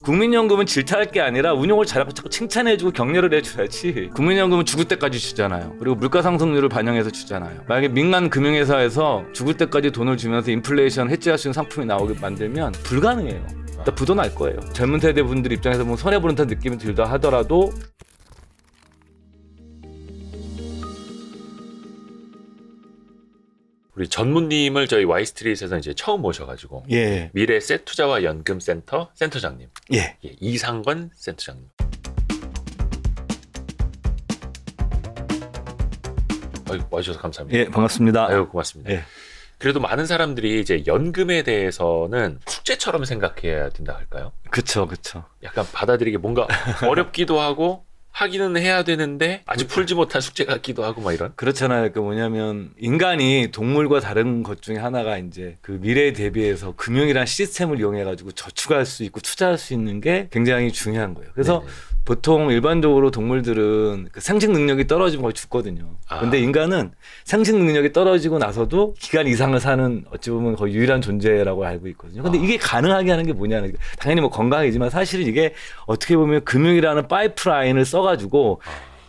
국민연금은 질타할 게 아니라 운용을 잘하고 자꾸 칭찬해주고 격려를 해줘야지. 국민연금은 죽을 때까지 주잖아요. 그리고 물가 상승률을 반영해서 주잖아요. 만약에 민간 금융회사에서 죽을 때까지 돈을 주면서 인플레이션 해지할 수 있는 상품이 나오게 만들면 불가능해요. 일단 부도 날 거예요. 젊은 세대 분들 입장에서 뭐 손해보는 듯한 느낌이 들다 하더라도 우리 전무님을 저희 Y스트릿에서 이제 처음 모셔가지고 예. 미래 셋투자와 연금센터 센터장님, 예. 예, 이상건 센터장님. 아유, 와주셔서 감사합니다. 예, 반갑습니다. 아유, 고맙습니다. 예. 그래도 많은 사람들이 이제 연금에 대해서는 숙제처럼 생각해야 된다 할까요? 그쵸. 약간 받아들이기 뭔가 어렵기도 하고 하기는 해야 되는데 아직 풀지 못한 숙제 같기도 하고 막 이런. 그렇잖아요. 그 뭐냐면 인간이 동물과 다른 것 중에 하나가 이제 그 미래에 대비해서 금융이란 시스템을 이용해 가지고 저축할 수 있고 투자할 수 있는 게 굉장히 중요한 거예요. 그래서 네네. 보통 일반적으로 동물들은 그 생식 능력이 떨어지면 거의 죽거든요. 근데 인간은 생식 능력이 떨어지고 나서도 기간 이상을 사는 어찌 보면 거의 유일한 존재라고 알고 있거든요. 근데 이게 가능하게 하는 게 뭐냐는, 당연히 뭐 건강이지만 사실은 이게 어떻게 보면 금융이라는 파이프라인을 써가지고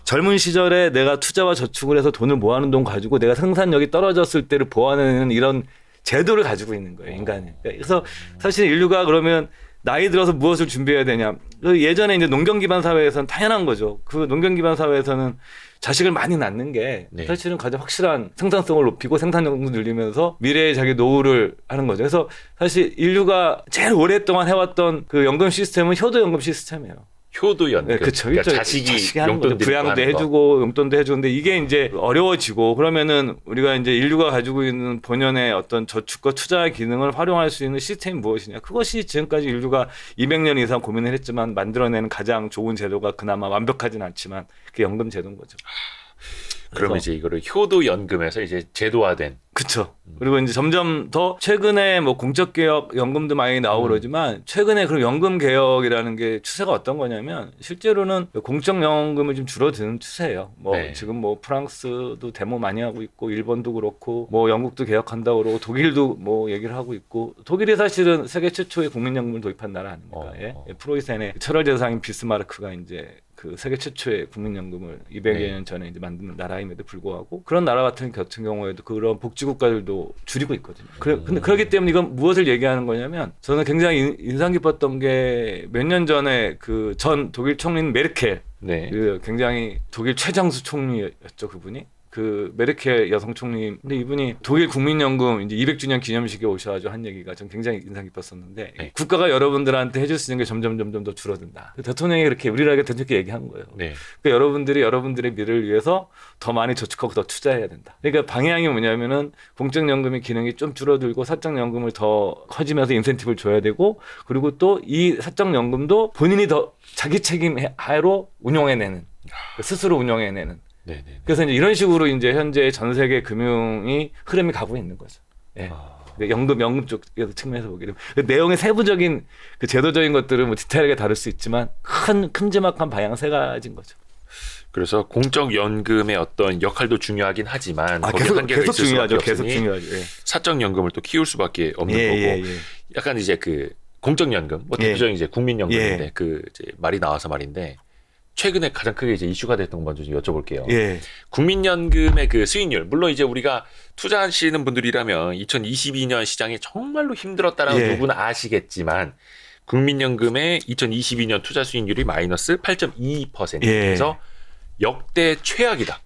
젊은 시절에 내가 투자와 저축을 해서 돈을 모아놓은 돈 가지고 내가 생산력이 떨어졌을 때를 보완하는 이런 제도를 가지고 있는 거예요, 인간이. 그래서 사실 인류가 그러면 나이 들어서 무엇을 준비해야 되냐. 예전에 이제 농경 기반 사회에서는 당연한 거죠. 그 농경 기반 사회에서는 자식을 많이 낳는 게 네. 사실은 가장 확실한 생산성을 높이고 생산력도 늘리면서 미래의 자기 노후를 하는 거죠. 그래서 사실 인류가 제일 오랫동안 해왔던 그 연금 시스템은 효도연금 시스템이에요. 효도 연금. 네, 그렇죠. 그러니까 자식이 하는 거죠. 용돈 부양도 해주고 용돈도 해주는데 이게 이제 어려워지고 그러면은 우리가 이제 인류가 가지고 있는 본연의 어떤 저축과 투자의 기능을 활용할 수 있는 시스템이 무엇이냐. 그것이 지금까지 인류가 200년 이상 고민을 했지만 만들어내는 가장 좋은 제도가 그나마 완벽하진 않지만 그게 연금 제도인 거죠. 그러면 이제 이거를 효도 연금에서 이제 제도화된. 그렇죠. 그리고 이제 점점 더 최근에 뭐 공적 개혁 연금도 많이 나오고 그러지만 최근에 그런 연금 개혁이라는 게 추세가 어떤 거냐면 실제로는 공적 연금을 좀 줄어드는 추세예요. 뭐 네. 지금 뭐 프랑스도 데모 많이 하고 있고 일본도 그렇고 뭐 영국도 개혁한다고 그러고 독일도 뭐 얘기를 하고 있고 독일이 사실은 세계 최초의 국민연금을 도입한 나라 아닙니까? 예? 프로이센의 철월 대상인 비스마르크가 이제 그 세계 최초의 국민연금을 200여 년 전에 이제 만든 나라임에도 불구하고 그런 나라 같은 경우에도 그런 복지국가들도 줄이고 있거든요. 근데 그렇기 때문에 이건 무엇을 얘기하는 거냐면 저는 굉장히 인상 깊었던 게 몇 년 전에 그 전 독일 총리인 메르켈, 네. 그 굉장히 독일 최장수 총리였죠, 그분이. 그 메르켈 여성 총리. 근데 이분이 독일 국민연금 이제 200주년 기념식에 오셔가지고 한 얘기가 전 굉장히 인상 깊었었는데 네. 국가가 여러분들한테 해줄 수 있는 게 점점 더 줄어든다. 대통령이 그렇게 우리나라에 대통령께 얘기한 거예요. 네. 그러니까 여러분들이 여러분들의 미래를 위해서 더 많이 저축하고 더 투자해야 된다. 그러니까 방향이 뭐냐면은 공적연금의 기능이 좀 줄어들고 사적연금을 더 커지면서 인센티브를 줘야 되고 그리고 또 이 사적연금도 본인이 더 자기 책임 하에로 운용해내는, 스스로 운용해내는. 네네. 그래서 이제 이런 식으로 이제 현재 전 세계 금융이 흐름이 가고 있는 거죠. 예. 연금 쪽에서 측면에서 보게 되면 그 내용의 세부적인 그 제도적인 것들은 뭐 디테일하게 다룰 수 있지만 큼지막한 방향 세 가지인 거죠. 그래서 공적 연금의 어떤 역할도 중요하긴 하지만 거기에 한계가 계속 있을 중요하죠. 수밖에 계속 없으니 중요하죠. 예. 사적 연금을 또 키울 수밖에 없는 거고 약간 이제 그 공적 연금 뭐 대표적인 이제 국민연금인데 그 이제 말이 나와서 말인데 최근에 가장 크게 이제 이슈가 됐던 거 먼저 좀 여쭤볼게요. 예. 국민연금의 그 수익률, 물론 이제 우리가 투자하시는 분들이라면 2022년 시장이 정말로 힘들었다라는 누구나 아시겠지만 국민연금의 2022년 투자 수익률이 마이너스 8.22%에서 역대 최악이다.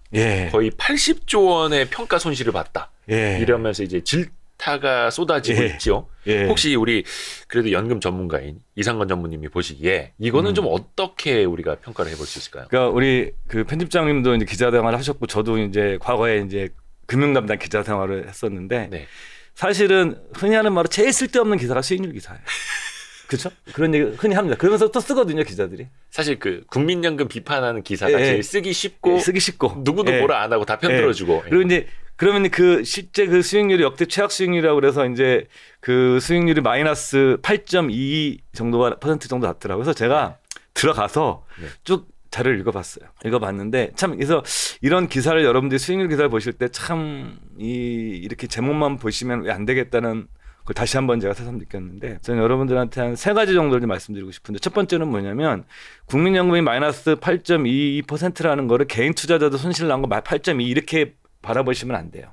거의 80조 원의 평가 손실을 봤다. 이러면서 이제 질타가 쏟아지고 있죠. 혹시 우리 그래도 연금 전문가인 이상건 전무님이 보시기에 이거는 좀 어떻게 우리가 평가를 해볼 수 있을까요? 그러니까 우리 그 편집장님도 이제 기자 생활을 하셨고 저도 이제 과거에 이제 금융 담당 기자 생활을 했었는데 사실은 흔히 하는 말로 제일 쓸데없는 기사가 수익률 기사예요. 그렇죠? 그런 얘기 흔히 합니다. 그러면서 또 쓰거든요, 기자들이. 사실 그 국민연금 비판하는 기사가 제일 쓰기 쉽고 누구도 뭐라 안 하고 다 편들어주고. 그리고 이제 그러면 그 실제 그 수익률이 역대 최악 수익률이라고 그래서 이제 그 수익률이 마이너스 8.22 정도가 퍼센트 정도 났더라고요. 그래서 제가 들어가서 쭉 자료를 읽어봤는데 참 그래서 이런 기사를 여러분들이 수익률 기사를 보실 때 참 이렇게 제목만 보시면 왜 안 되겠다는 그걸 다시 한번 제가 새삼 느꼈는데 저는 여러분들한테 한 세 가지 정도를 좀 말씀드리고 싶은데 첫 번째는 뭐냐면 국민연금이 마이너스 8.22%라는 거를 개인 투자자도 손실 난 거 8.2 이렇게 바라보시면 안 돼요.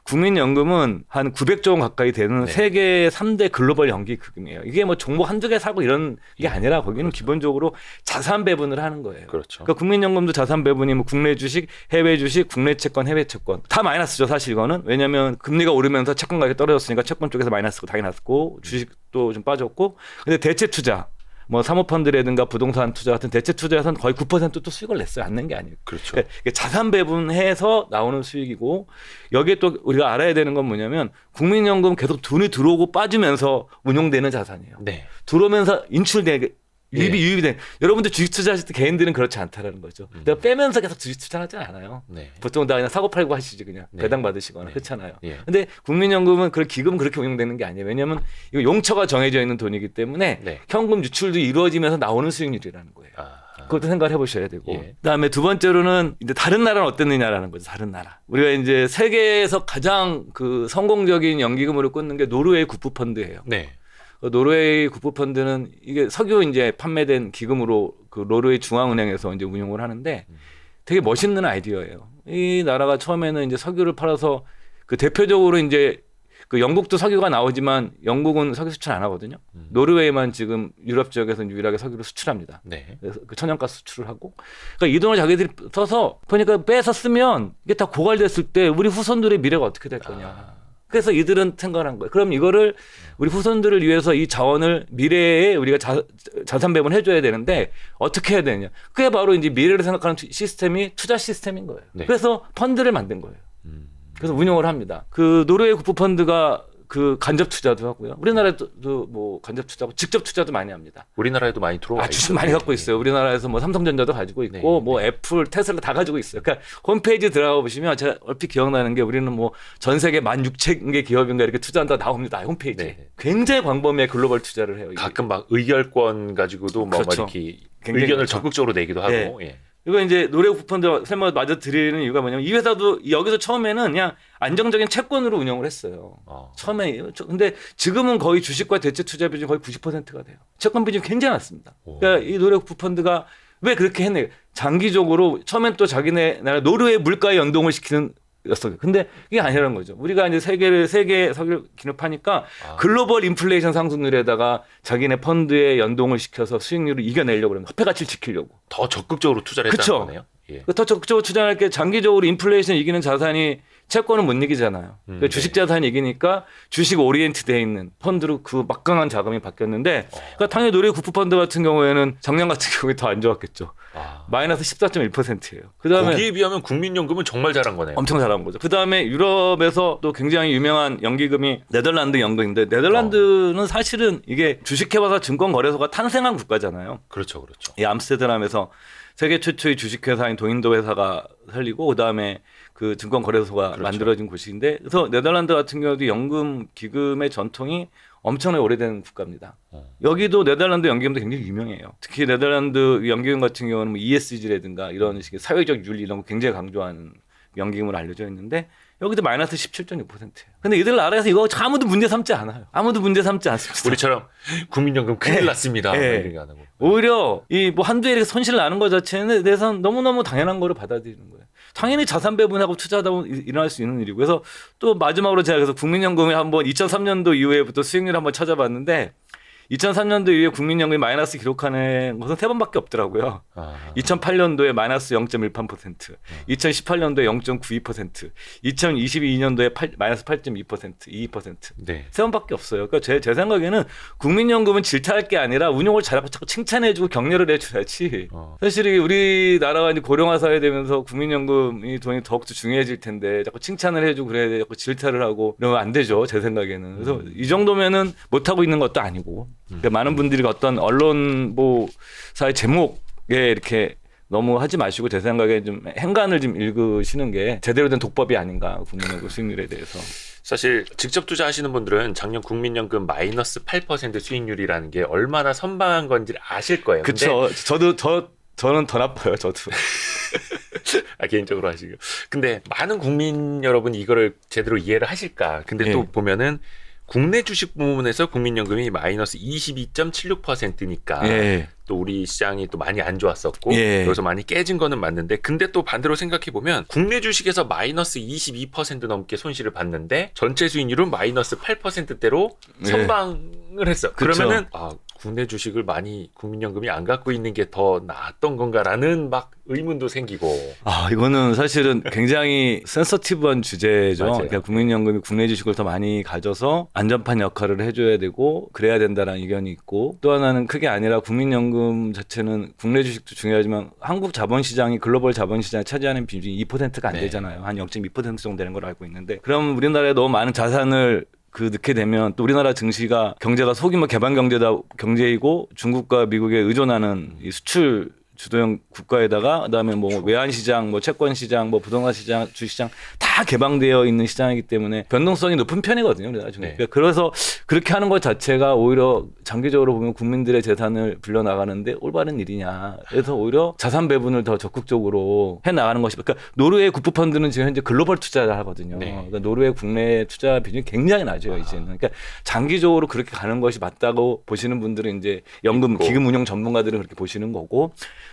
국민연금은 한 900조 원 가까이 되는 네. 세계 3대 글로벌 연기금이에요. 이게 뭐 종목 한두 개 사고 이런 게 아니라 거기는 그렇죠. 기본적으로 자산 배분을 하는 거예요. 그렇죠. 그러니까 국민연금도 자산 배분이 뭐 국내 주식, 해외 주식, 국내 채권, 해외 채권 다 마이너스죠 사실 이거는. 왜냐하면 금리가 오르면서 채권 가격이 떨어졌으니까 채권 쪽에서 마이너스고 당연히 났고 주식도 좀 빠졌고 근데 대체 투자 뭐 사모펀드라든가 부동산 투자 같은 대체 투자에서는 거의 9%또 수익을 냈어요. 안 낸 게 아니에요. 그렇죠. 그러니까 이게 자산 배분해서 나오는 수익이고 여기에 또 우리가 알아야 되는 건 뭐냐면 국민연금 계속 돈이 들어오고 빠지면서 운용되는 자산이에요. 네. 들어오면서 인출되게 유입이 예. 유입이 돼. 여러분들 주식 투자하실 때 개인들은 그렇지 않다라는 거죠. 내가 빼면서 계속 주식 투자하지 않아요. 네. 보통 다 그냥 사고 팔고 하시지 그냥 네. 배당 받으시거나 네. 그렇잖아요. 예. 근데 국민연금은 그 기금은 그렇게 운용되는 게 아니에요. 왜냐하면 이거 용처가 정해져 있는 돈이기 때문에 네. 현금 유출도 이루어지면서 나오는 수익률이라는 거예요. 그것도 생각을 해보셔야 되고. 예. 그다음에 두 번째로는 이제 다른 나라는 어땠느냐라는 거죠. 다른 나라. 우리가 이제 세계에서 가장 그 성공적인 연기금으로 꽂는 게 노르웨이 국부펀드예요. 네. 노르웨이 국부펀드는 이게 석유 이제 판매된 기금으로 그 노르웨이 중앙은행에서 이제 운용을 하는데 되게 멋있는 아이디어예요. 이 나라가 처음에는 이제 석유를 팔아서 그 대표적으로 이제 그 영국도 석유가 나오지만 영국은 석유 수출 안 하거든요. 노르웨이만 지금 유럽 지역에서 유일하게 석유를 수출합니다. 네. 그래서 그 천연가스 수출을 하고, 그러니까 이 돈을 자기들이 써서 보니까 빼서 쓰면 이게 다 고갈됐을 때 우리 후손들의 미래가 어떻게 될 거냐. 그래서 이들은 생각한 거예요. 그럼 이거를 우리 후손들을 위해서 이 자원을 미래에 우리가 자산 배분 해줘야 되는데 어떻게 해야 되느냐. 그게 바로 이제 미래를 생각하는 시스템이 투자 시스템인 거예요. 네. 그래서 펀드를 만든 거예요. 그래서 운용을 합니다. 그 노르웨이 국부펀드가 그 간접 투자도 하고요. 우리나라에도 뭐 간접 투자하고 직접 투자도 많이 합니다. 우리나라에도 많이 들어와 있어요. 주식 많이 갖고 있어요. 우리나라에서 뭐 삼성전자도 가지고 있고 네. 뭐 애플, 테슬라 다 가지고 있어요. 그러니까 홈페이지 들어가 보시면 제가 얼핏 기억나는 게 우리는 뭐 전 세계 16,000개 기업인가 이렇게 투자한다 나옵니다. 홈페이지. 네. 굉장히 광범위의 글로벌 투자를 해요. 이게. 가끔 막 의결권 가지고도 뭐 그렇죠. 이렇게 굉장히 의견을 그렇죠. 적극적으로 내기도 하고. 네. 예. 이거 이제 노르웨이 국부펀드 설명을 마저 드리는 이유가 뭐냐면 이 회사도 여기서 처음에는 그냥 안정적인 채권으로 운영을 했어요. 처음에. 근데 지금은 거의 주식과 대체 투자 비중이 거의 90%가 돼요. 채권 비중이 굉장히 낮습니다. 그러니까 이 노르웨이 국부펀드가 왜 그렇게 했냐. 장기적으로 처음엔 또 자기네 나라 노르웨이 물가에 연동을 시키는 였어요. 근데 이게 아니라는 거죠. 우리가 이제 세계 석유 기업하니까 글로벌 인플레이션 상승률에다가 자기네 펀드에 연동을 시켜서 수익률을 이겨내려고 그러면 화폐 가치를 지키려고. 더 적극적으로 투자를 했다는 그쵸? 거네요. 예. 더 적극적으로 투자할 게 장기적으로 인플레이션 이기는 자산이 채권은 못 이기잖아요. 그러니까 네. 주식 자산이 이기니까 주식 오리엔트되어 있는 펀드로 그 막강한 자금이 바뀌었는데 그러니까 당연히 노르웨이 국부펀드 같은 경우에는 작년 같은 경우에 더 안 좋았겠죠. 마이너스 14.1%예요. 그다음에 거기에 비하면 국민연금은 정말 잘한 거네요. 엄청 잘한 거죠. 그다음에 유럽에서 또 굉장히 유명한 연기금이 네덜란드 연금인데 네덜란드는 사실은 이게 주식회사와 증권거래소가 탄생한 국가잖아요. 그렇죠, 그렇죠. 이 암스테르담에서 세계 최초의 주식회사인 도인도 회사가 설리고 그다음에 그 증권거래소가 그렇죠. 만들어진 곳인데 그래서 네덜란드 같은 경우도 연금 기금의 전통이 엄청나게 오래된 국가입니다. 여기도 네덜란드 연기금도 굉장히 유명해요. 특히 네덜란드 연기금 같은 경우는 뭐 ESG라든가 이런 식의 사회적 윤리 이런 거 굉장히 강조하는 연기금으로 알려져 있는데 여기도 마이너스 17.6%예요. 근데 이들 나라에서 이거 아무도 문제 삼지 않아요. 아무도 문제 삼지 않습니다. 우리처럼 국민연금 큰일 났습니다. 네. 이렇게 안 하고. 오히려 이 뭐 한두 해 이렇게 손실 나는 것 자체에 대해서는 너무너무 당연한 거로 받아들이는 거예요. 당연히 자산 배분하고 투자하다 보면 일어날 수 있는 일이고 그래서 또 마지막으로 제가 그래서 국민연금을 한번 2003년도 이후에부터 수익률 한번 찾아봤는데 2003년도 이후에 국민연금이 마이너스 기록하는 것은 3번밖에 없더라고요. 2008년도에 마이너스 0.18%, 2018년도에 0.92%, 2022년도에 마이너스 8.2%, 2%. 네. 3번밖에 없어요. 그러니까 제 생각에는 국민연금은 질타할 게 아니라 운용을 잘하고 자꾸 칭찬해주고 격려를 해줘야지. 사실 이게 우리나라가 이제 고령화 사회 되면서 국민연금이 돈이 더욱더 중요해질 텐데 자꾸 칭찬을 해주고 그래야 돼. 자꾸 질타를 하고 이러면 안 되죠. 제 생각에는. 그래서 이 정도면은 못하고 있는 것도 아니고. 그러니까 많은 분들이 어떤 언론사의 제목에 이렇게 너무 하지 마시고 제 생각에 좀 행간을 좀 읽으시는 게 제대로 된 독법이 아닌가 국민연금 수익률에 대해서. 사실 직접 투자하시는 분들은 작년 국민연금 마이너스 8% 수익률이라는 게 얼마나 선방한 건지 아실 거예요. 그렇죠. 저는 더 나빠요. 저도. 개인적으로 하시고. 근데 많은 국민 여러분이 이거를 제대로 이해를 하실까? 근데 또 보면은 국내 주식 부문에서 국민연금이 마이너스 22.76%니까 예. 또 우리 시장이 또 많이 안 좋았었고 예. 여기서 많이 깨진 거는 맞는데 근데 또 반대로 생각해 보면 국내 주식에서 마이너스 22% 넘게 손실을 봤는데 전체 수익률은 마이너스 8%대로 선방을 했어. 그쵸. 그러면은 국내 주식을 많이 국민연금이 안 갖고 있는 게 더 나았던 건가라는 막 의문도 생기고. 이거는 사실은 굉장히 센서티브한 주제죠. 맞아요. 그러니까 국민연금이 국내 주식을 더 많이 가져서 안전판 역할을 해줘야 되고 그래야 된다라는 의견이 있고 또 하나는 크게 아니라 국민연금 자체는 국내 주식도 중요하지만 한국 자본시장이 글로벌 자본시장에 차지하는 비중이 2%가 안 네. 되잖아요. 한 0.2% 정도 되는 걸로 알고 있는데 그럼 우리나라에 너무 많은 자산을 넣게 되면 또 우리나라 증시가 경제가 소규모 개발 경제이고 중국과 미국에 의존하는 이 수출 주도형 국가에다가 그다음에 뭐 그렇죠. 외환 시장, 뭐 채권 시장, 뭐 부동산 시장, 주시장 다 개방되어 있는 시장이기 때문에 변동성이 높은 편이거든요. 우리나라 중에. 네. 그래서 그렇게 하는 것 자체가 오히려 장기적으로 보면 국민들의 재산을 불려 나가는데 올바른 일이냐. 그래서 오히려 자산 배분을 더 적극적으로 해 나가는 것이. 그러니까 노르웨이 국부 펀드는 지금 현재 글로벌 투자를 하거든요. 네. 그러니까 노르웨이 국내 투자 비중이 굉장히 낮아요. 이제는. 그러니까 장기적으로 그렇게 가는 것이 맞다고 보시는 분들은 이제 연금 있고. 기금 운용 전문가들은 그렇게 보시는 거고.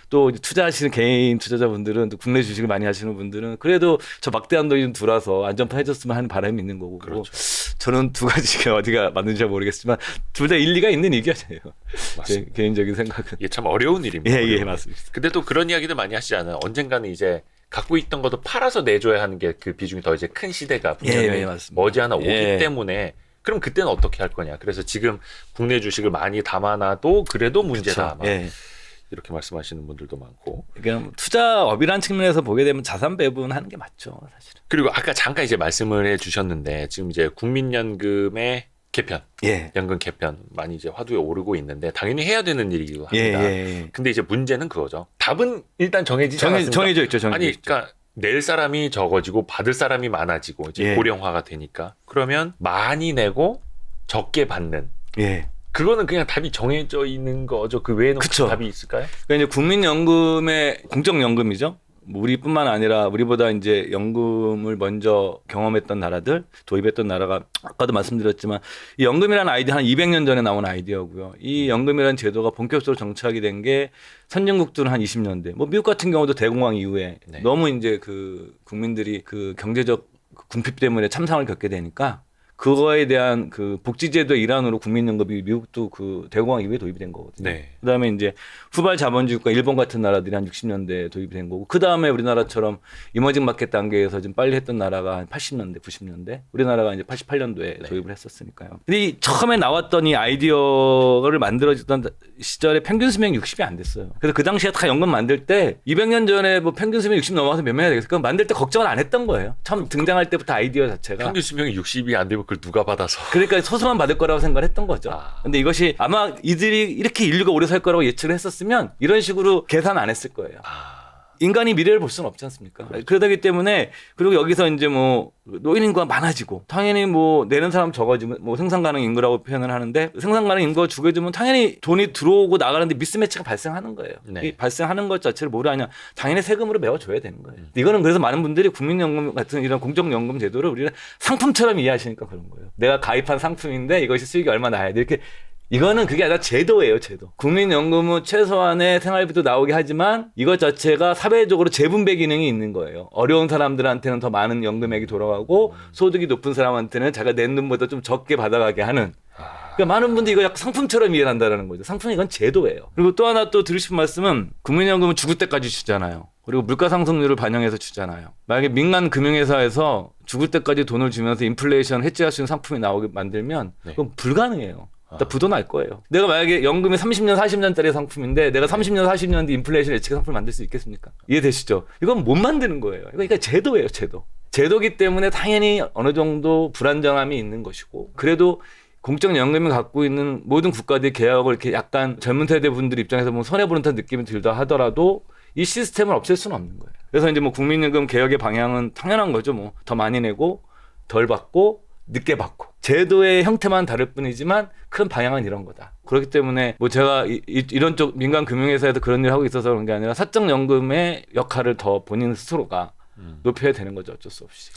또 투자하시는 개인 투자자분들은 또 국내 주식을 많이 하시는 분들은 그래도 저 막대한 돈이 좀 들어와서 안전판 해줬으면 하는 바람이 있는 거고. 그렇죠. 저는 두 가지가 어디가 맞는지 잘 모르겠지만 둘 다 일리가 있는 의견이에요. 제 맞습니다. 개인적인 생각은. 이게 참 어려운 일입니다. 예, 어려운 일. 맞습니다. 근데 또 그런 이야기들 많이 하시잖아요. 언젠가는 이제 갖고 있던 것도 팔아서 내줘야 하는 게 그 비중이 더 이제 큰 시대가 분명히 예, 맞습니다. 머지않아 오기 예. 때문에 그럼 그때는 어떻게 할 거냐. 그래서 지금 국내 주식을 많이 담아놔도 그래도 문제다. 그렇죠. 막 예. 이렇게 말씀하시는 분들도 많고. 그러니까 투자업이라는 측면에서 보게 되면 자산 배분하는 게 맞죠, 사실은. 그리고 아까 잠깐 이제 말씀을 해주셨는데 지금 이제 국민연금의 개편, 예. 연금 개편 많이 이제 화두에 오르고 있는데 당연히 해야 되는 일이기도 예, 합니다. 예. 근데 이제 문제는 그거죠. 답은 일단 정해지지 않았습니까? 정해져 있죠, 정해져 아니, 있죠. 그러니까 낼 사람이 적어지고 받을 사람이 많아지고 이제 예. 고령화가 되니까 그러면 많이 내고 적게 받는. 예. 그거는 그냥 답이 정해져 있는 거죠. 그 외에는 혹시 그쵸. 답이 있을까요? 그러니까 이제 국민연금의 공적연금이죠. 뭐 우리뿐만 아니라 우리보다 이제 연금을 먼저 경험했던 나라들, 도입했던 나라가 아까도 말씀드렸지만 이 연금이라는 아이디어 한 200년 전에 나온 아이디어고요. 이 연금이라는 제도가 본격적으로 정착이 된 게 선진국들은 한 20년대. 뭐 미국 같은 경우도 대공황 이후에 네. 너무 이제 그 국민들이 그 경제적 궁핍 때문에 참상을 겪게 되니까 그거에 대한 그 복지제도의 일환으로 국민연금이 미국도 그 대공황 이후에 도입이 된 거거든요. 네. 그다음에 이제 후발 자본주의 국가 일본 같은 나라들이 한 60년대에 도입이 된 거고 그다음에 우리나라처럼 이머징 마켓 단계에서 좀 빨리 했던 나라가 한 80년대, 90년대. 우리나라가 이제 88년도에 네. 도입을 했었으니까요. 근데 이 처음에 나왔던 이 아이디어를 만들어지던 시절에 평균 수명이 60이 안 됐어요. 그래서 그 당시에 다 연금 만들 때 200년 전에 뭐 평균 수명이 60 넘어가서 몇 명이나 되겠어요. 만들 때 걱정을 안 했던 거예요. 처음 등장할 때부터 아이디어 자체가. 평균 수명이 60이 안 되면 그걸 누가 받아서. 그러니까 소수만 받을 거라고 생각을 했던 거죠. 아. 근데 이것이 아마 이들이 이렇게 인류가 오래 살 거라고 예측을 했었으면 이런 식으로 계산 안 했을 거예요. 인간이 미래를 볼 수는 없지 않습니까? 그렇죠. 그러기 때문에 그리고 여기서 이제 뭐 노인 인구가 많아지고 당연히 뭐 내는 사람 적어지면 뭐 생산 가능 인구라고 표현을 하는데 생산 가능 인구가 죽어지면 당연히 돈이 들어오고 나가는데 미스매치가 발생하는 거예요. 네. 이 발생하는 것 자체를 뭐라 하냐? 당연히 세금으로 메워줘야 되는 거예요. 이거는 그래서 많은 분들이 국민연금 같은 이런 공적연금 제도를 우리는 상품처럼 이해하시니까 그런 거예요. 내가 가입한 상품인데 이것이 수익이 얼마 나야 돼 이렇게. 이거는 그게 아니라 제도예요, 제도. 국민연금은 최소한의 생활비도 나오게 하지만 이것 자체가 사회적으로 재분배 기능이 있는 거예요. 어려운 사람들한테는 더 많은 연금액이 돌아가고 소득이 높은 사람한테는 자기가 낸 돈보다 좀 적게 받아가게 하는. 그러니까 많은 분들이 이거 약간 상품처럼 이해를 한다는 거죠. 상품이 이건 제도예요. 그리고 또 하나 또 드리고 싶은 말씀은 국민연금은 죽을 때까지 주잖아요. 그리고 물가 상승률을 반영해서 주잖아요. 만약에 민간 금융회사에서 죽을 때까지 돈을 주면서 인플레이션 해지할 수 있는 상품이 나오게 만들면 그건 불가능해요. 다 부도 날 거예요. 내가 만약에 연금이 30년, 40년짜리 상품인데 내가 30년, 40년 뒤 인플레이션 예측 상품을 만들 수 있겠습니까? 이해되시죠? 이건 못 만드는 거예요. 그러니까 제도예요, 제도. 제도기 때문에 당연히 어느 정도 불안정함이 있는 것이고 그래도 공적연금이 갖고 있는 모든 국가들이 개혁을 이렇게 약간 젊은 세대 분들 입장에서 뭐 손해보는 듯한 느낌이 들다 하더라도 이 시스템을 없앨 수는 없는 거예요. 그래서 이제 뭐 국민연금 개혁의 방향은 당연한 거죠. 뭐 더 많이 내고 덜 받고 늦게 받고 제도의 형태만 다를 뿐이지만 큰 방향은 이런 거다. 그렇기 때문에 뭐 제가 이런 쪽 민간 금융회사에서 그런 일을 하고 있어서 그런 게 아니라 사적연금의 역할을 더 본인 스스로가 높여야 되는 거죠. 어쩔 수 없이.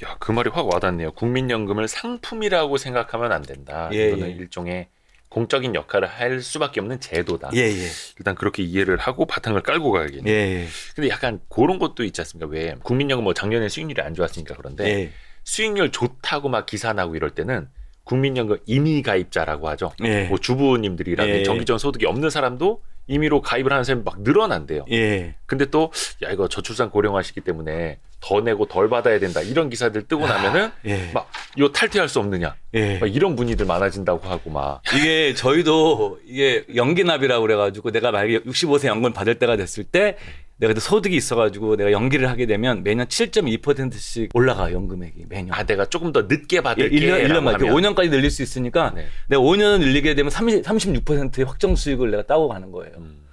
야, 그 말이 확 와닿네요. 국민연금을 상품이라고 생각하면 안 된다. 예, 이거는 예. 일종의 공적인 역할을 할 수밖에 없는 제도다. 예, 예. 일단 그렇게 이해를 하고 바탕을 깔고 가야겠네요. 예, 예. 근데 약간 그런 것도 있지 않습니까? 왜 국민연금 뭐 작년에 수익률이 안 좋았으니까 그런데 예. 수익률 좋다고 막 기사 나고 이럴 때는 국민연금 임의 가입자라고 하죠. 예. 뭐 주부님들이라든지 예. 정기전 소득이 없는 사람도 임의로 가입을 하는 사람이 막 늘어난대요. 예. 근데 또 야 이거 저출산 고령화시기 때문에 더 내고 덜 받아야 된다 이런 기사들 뜨고 나면은 예. 막 이거 탈퇴할 수 없느냐 예. 막 이런 문의들 많아진다고 하고 막 이게 저희도 이게 연기납이라고 그래가지고 내가 만약에 65세 연금 받을 때가 됐을 때 내가 그때 소득이 있어가지고 내가 연기를 하게 되면 매년 7.2%씩 올라가 연금액이 매년. 아 내가 조금 더 늦게 예, 받을게 1년만 5년까지 늘릴 수 있으니까 네. 내가 5년을 늘리게 되면 36%의 확정 수익을 내가 따고 가는 거예요.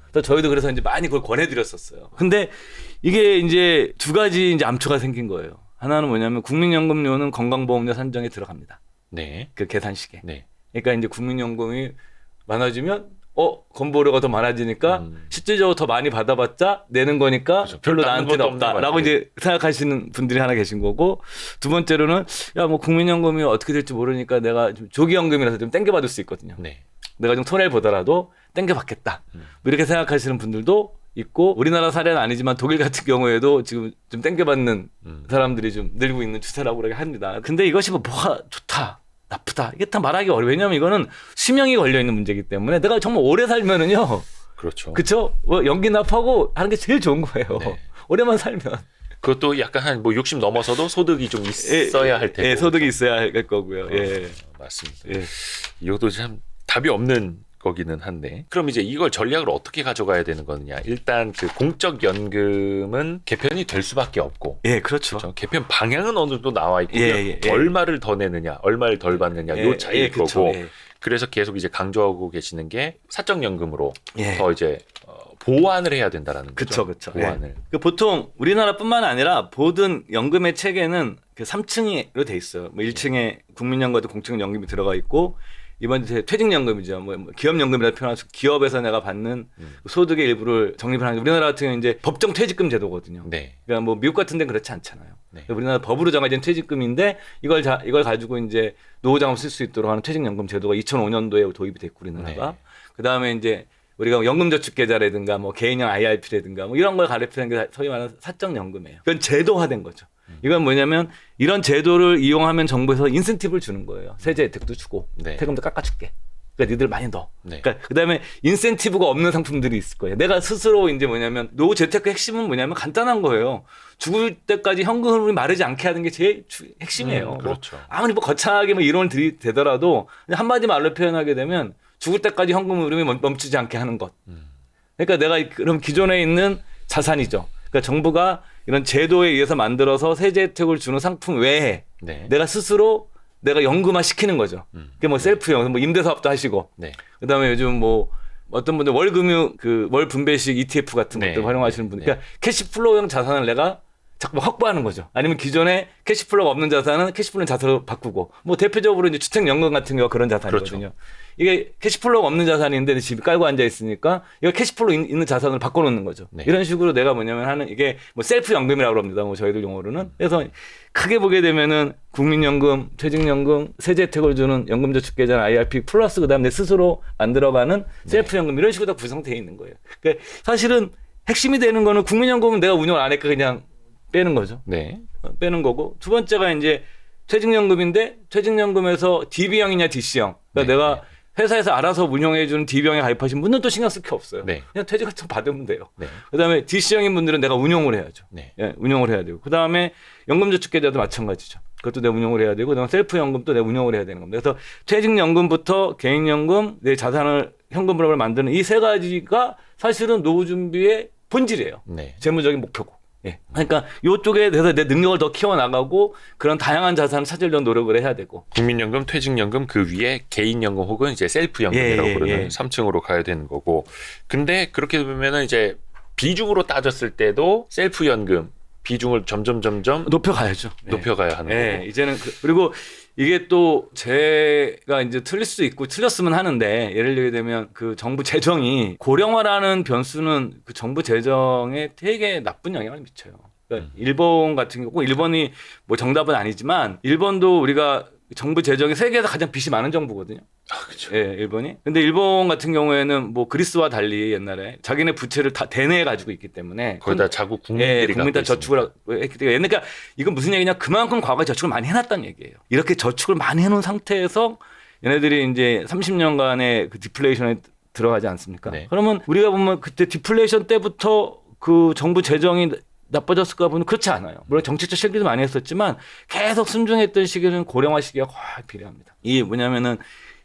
그래서 저희도 그래서 이제 많이 그걸 권해드렸었어요. 근데 이게 이제 두 가지 이제 암초가 생긴 거예요. 하나는 뭐냐면 국민연금료는 건강보험료 산정에 들어갑니다. 네. 그 계산식에. 네. 그러니까 이제 국민연금이 많아지면 건보료가 더 많아지니까 실질적으로 더 많이 받아봤자 내는 거니까 그렇죠. 별로 남는 나한테는 것도 없는 없다라고 거지. 이제 생각하시는 분들이 하나 계신 거고, 두 번째로는 야 뭐 국민연금이 어떻게 될지 모르니까 내가 좀 조기연금이라서 좀 땡겨받을 수 있거든요. 네. 내가 좀 손해를 보더라도 땡겨받겠다. 뭐 이렇게 생각하시는 분들도 있고, 우리나라 사례는 아니지만 독일 같은 경우에도 지금 좀 땡겨받는 사람들이 좀 늘고 있는 추세라고 그렇게 합니다. 근데 이것이 뭐가 좋다, 나쁘다 이게 다 말하기 어려워요. 왜냐하면 이거는 수명이 걸려 있는 문제이기 때문에 내가 정말 오래 살면은요. 그렇죠. 그쵸? 뭐 연기 납하고 하는 게 제일 좋은 거예요. 네. 오래만 살면. 그것도 약간 한 뭐 60 넘어서도 소득이 좀 있어야 할 테고. 예, 소득이 있어야 할 거고요. 예. 맞습니다. 예. 이것도 참 답이 없는 거기는 한데. 그럼 이제 이걸 전략을 어떻게 가져가야 되는 거느냐. 일단 그 공적 연금은 개편이 될 수밖에 없고. 예, 그렇죠. 그렇죠? 개편 방향은 어느 정도 나와 있고 예, 예. 얼마를 더 내느냐, 얼마를 덜 받느냐 요 차이일 그쵸. 거고. 예. 그래서 계속 이제 강조하고 계시는 게 사적연금으로 예. 더 이제 보완을 해야 된다라는 거죠. 그쵸. 보완을. 예. 그 보통 우리나라뿐만 아니라 모든 연금의 체계는 그 3층으로 돼 있어요. 뭐 1층에 국민연금도 공적연금이 들어가 있고, 이번 퇴직연금이죠. 뭐 기업연금이라 표현할 수, 기업에서 내가 받는 소득의 일부를 적립을 하는 게, 우리나라 같은 경우는 이제 법정 퇴직금 제도거든요. 네. 그러니까 뭐 미국 같은 데는 그렇지 않잖아요. 네. 우리나라 법으로 정해진 퇴직금인데 이걸 가지고 이제 노후자금 쓸 수 있도록 하는 퇴직연금 제도가 2005년도에 도입이 됐고, 우리나라가. 네. 그다음에 이제 우리가 연금저축계좌라든가 뭐 개인형 IRP라든가 뭐 이런 걸 가리키는 게 소위 말하는 사적연금이에요. 그건 제도화된 거죠. 이건 뭐냐면 이런 제도를 이용하면 정부에서 인센티브를 주는 거예요. 세제 혜택도 주고 네. 세금도 깎아줄게. 그러니까 니들 많이 넣어. 네. 그러니까 그다음에 인센티브가 없는 상품들이 있을 거예요. 내가 스스로 이제 뭐냐면 노후 재테크 핵심은 뭐냐면 간단한 거예요. 죽을 때까지 현금을 마르지 않게 하는 게 제일 핵심이에요. 그렇죠. 뭐 아무리 뭐 거창하게 뭐 이론을 들이대더라도 한마디 말로 표현하게 되면 죽을 때까지 현금 흐름이 멈추지 않게 하는 것. 그러니까 내가 그럼 기존에 있는 자산이죠. 그러니까 정부가 이런 제도에 의해서 만들어서 세제 혜택을 주는 상품 외에 네. 내가 스스로 내가 연금화 시키는 거죠. 그게 뭐 셀프형, 뭐 임대 사업도 하시고, 네. 그다음에 요즘 뭐 어떤 분들 월 분배식 ETF 같은 네. 것들 활용하시는 분들, 네. 그러니까 캐시플로우형 자산을 내가 자꾸 확보하는 거죠. 아니면 기존에 캐시플로우가 없는 자산은 캐시플로우 자산으로 바꾸고, 뭐 대표적으로 이제 주택연금 같은 경우가 그런 자산이거든요. 그렇죠. 이게 캐시플로우가 없는 자산인데 내 집에 깔고 앉아 있으니까 이거 캐시플로우 있는 자산을 바꿔놓는 거죠. 네. 이런 식으로 내가 뭐냐면 하는, 이게 뭐 셀프 연금이라고 합니다. 뭐 저희들 용어로는. 그래서 크게 보게 되면은 국민연금, 퇴직연금, 세제 혜택을 주는 연금저축계좌 IRP 플러스 그다음 내 스스로 만들어가는 셀프 연금, 이런 식으로 다 구성되어 있는 거예요. 그러니까 사실은 핵심이 되는 거는 국민연금은 내가 운영을 안 했까 그냥 빼는 거죠. 네. 빼는 거고, 두 번째가 이제 퇴직연금인데 퇴직연금에서 DB형이냐 DC형. 그러니까 네. 내가 회사에서 알아서 운영해주는 DB형에 가입하신 분들은 또 신경 쓸 게 없어요. 네. 그냥 퇴직을 좀 받으면 돼요. 네. 그다음에 DC형인 분들은 내가 운용을 해야죠. 네. 예, 운용을 해야 되고, 그다음에 연금저축계좌도 마찬가지죠. 그것도 내가 운용을 해야 되고, 그다음에 셀프연금도 내가 운용을 해야 되는 겁니다. 그래서 퇴직연금부터 개인연금, 내 자산을 현금으로 만드는 이 세 가지가 사실은 노후 준비의 본질이에요. 네. 재무적인 목표고. 예. 그러니까 이쪽에 대해서 내 능력을 더 키워나가고 그런 다양한 자산을 찾으려는 노력을 해야 되고. 국민연금, 퇴직연금 그 위에 개인연금 혹은 이제 셀프연금이라고 부르는 3층으로 가야 되는 거고. 근데 그렇게 보면은 이제 비중으로 따졌을 때도 셀프연금 비중을 점점 높여가야죠. 높여가야 하는 예. 거고. 이제는 그리고 이게 또 제가 이제 틀릴 수도 있고 틀렸으면 하는데, 예를 들게 되면 그 정부 재정이 고령화라는 변수는 그 정부 재정에 되게 나쁜 영향을 미쳐요. 그러니까 일본 같은 경우 일본이 뭐 정답은 아니지만 일본도 우리가 정부 재정이 세계에서 가장 빚이 많은 정부거든요. 그렇죠. 예, 일본이. 근데 일본 같은 경우에는 뭐 그리스와 달리 옛날에 자기네 부채를 다 대내에 가지고 있기 때문에 거기다 자국 국민들이 국민 다 저축을 했기 때문에 그러니까 이건 무슨 얘기냐 그만큼 과거에 저축을 많이 해놨다는 얘기예요. 이렇게 저축을 많이 해놓은 상태에서 얘네들이 이제 30년간의 그 디플레이션에 들어가지 않습니까? 네. 그러면 우리가 보면 그때 디플레이션 때부터 그 정부 재정이 나빠졌을까 보면 그렇지 않아요. 물론 정책적 실기도 많이 했었지만 계속 순종했던 시기는 고령화 시기가 거의 비례합니다. 이 뭐냐면은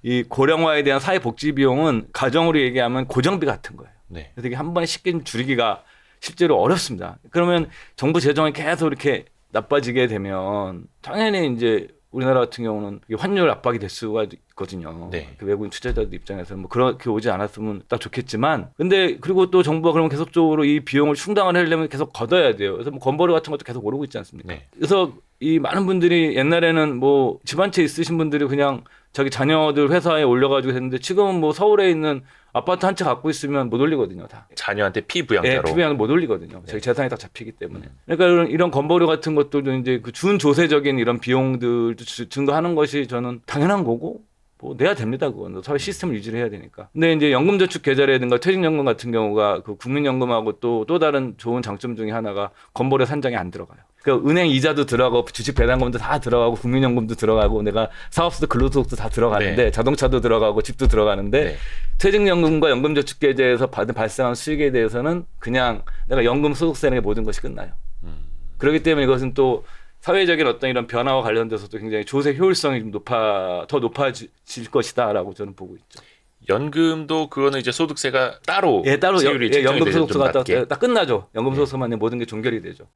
이 고령화에 대한 사회복지 비용은 가정으로 얘기하면 고정비 같은 거예요. 네. 그래서 이게 한 번에 쉽게 줄이기가 실제로 어렵습니다. 그러면 정부 재정이 계속 이렇게 나빠지게 되면 당연히 이제 우리나라 같은 경우는 환율 압박이 될 수가 있거든요. 네. 그 외국인 투자자들 입장에서는 뭐 그렇게 오지 않았으면 딱 좋겠지만, 근데 그리고 또 정부가 그러면 계속적으로 이 비용을 충당을 하려면 계속 걷어야 돼요. 그래서 뭐 건보료 같은 것도 계속 오르고 있지 않습니까? 네. 그래서 이 많은 분들이 옛날에는 뭐 집안채 있으신 분들이 그냥 자기 자녀들 회사에 올려가지고 했는데 지금은 뭐 서울에 있는 아파트 한 채 갖고 있으면 못 올리거든요, 다. 자녀한테 피부양자로. 피부양을 못 올리거든요. 자기 재산이 다 잡히기 때문에. 그러니까 이런 건보료 같은 것들도 이제 그 준조세적인 이런 비용들도 증가하는 것이 저는 당연한 거고, 뭐 내야 됩니다. 그건 사회 시스템을 유지를 해야 되니까. 근데 이제 연금저축계좌라든가 퇴직연금 같은 경우가 그 국민연금하고 또 다른 좋은 장점 중에 하나가 건보료 산정이 안 들어가요. 그러니까 은행 이자도 들어가고 주식 배당금도 다 들어가고 국민연금도 들어가고 내가 사업소득 근로소득도 다 들어가는데 네. 자동차도 들어가고 집도 들어가는데 네. 퇴직연금과 연금저축계좌에서 발생한 수익에 대해서는 그냥 내가 연금 소득세 내는 게 모든 것이 끝나요. 그렇기 때문에 이것은 또 사회적인 어떤 이런 변화와 관련돼서도 굉장히 조세 효율성이 좀 더 높아질 것이다라고 저는 보고 있죠. 연금도 그거는 이제 소득세가 따로 따로 세율이 책정이 연금 되죠, 좀 소득세가 낮게. 딱 끝나죠. 연금 소득세만 모든 게 종결이 되죠.